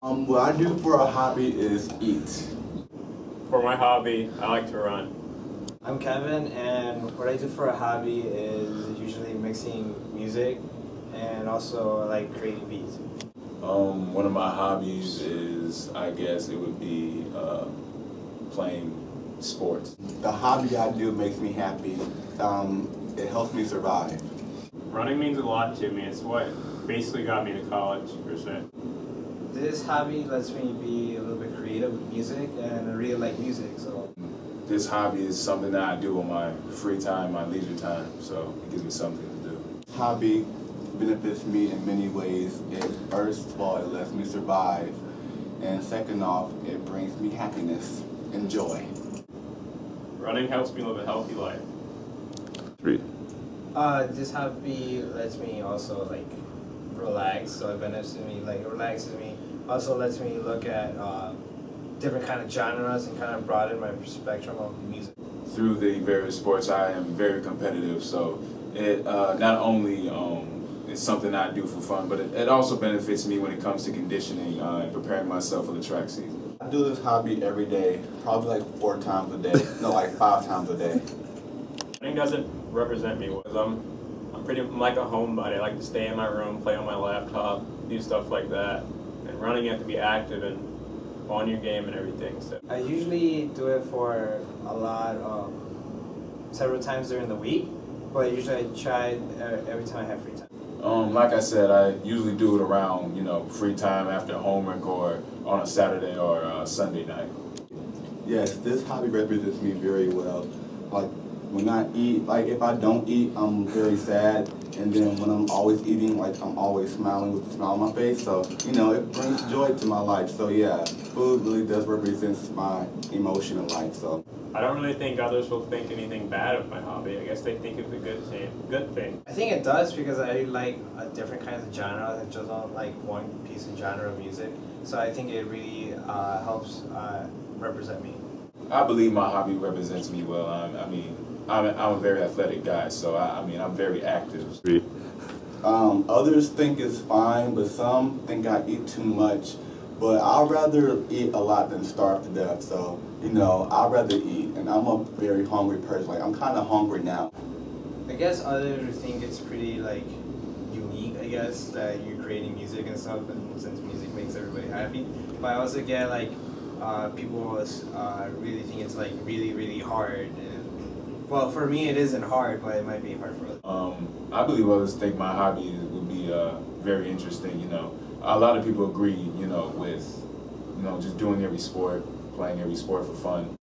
What I do for a hobby is eat. For my hobby, I like to run. I'm Kevin, and what I do for a hobby is usually mixing music, and also I like creating beats. One of my hobbies is, I guess it would be playing sports. The hobby I do makes me happy. It helps me survive. Running means a lot to me. It's what basically got me to college, per se. This hobby lets me be a little bit creative with music, and I really like music, so. This hobby is something that I do on my free time, my leisure time, so it gives me something to do. Hobby benefits me in many ways. First of all, it lets me survive. And second off, it brings me happiness and joy. Running helps me live a healthy life. 3. This hobby lets me also like relax, so it benefits me, like relaxes me. Also lets me look at different kind of genres and kind of broaden my spectrum of music. Through the various sports, I am very competitive, so it not only is something I do for fun, but it also benefits me when it comes to conditioning and preparing myself for the track season. I do this hobby every day, probably like 4 times a day. No, like 5 times a day. Running doesn't represent me because I'm like a homebody. I like to stay in my room, play on my laptop, do stuff like that. And running, you have to be active and on your game and everything. So I usually do it for a lot, several times during the week, but usually I try every time I have free time. Like I said, I usually do it around, free time after homework or on a Saturday or Sunday night. Yes, this hobby represents me very well. Like when I eat, like if I don't eat, I'm very sad. And then when I'm always eating, like I'm always smiling with a smile on my face. So, it brings joy to my life. So yeah, food really does represent my emotion in life. So I don't really think others will think anything bad of my hobby. I guess they think it's a good thing. I think it does because I like different kinds of genres and just don't like one piece of genre of music. So I think it really helps represent me. I believe my hobby represents me well. I'm a very athletic guy, so I'm very active. 3. others think it's fine, but some think I eat too much. But I'd rather eat a lot than starve to death. So, I'd rather eat. And I'm a very hungry person. Like, I'm kind of hungry now. I guess others think it's pretty like unique, I guess, that you're creating music and stuff, and since music makes everybody happy. But I also get like people really think it's like really, really hard. And, well, for me it isn't hard, but it might be hard for others. I believe others think my hobby would be very interesting. A lot of people agree, with just doing every sport, playing every sport for fun.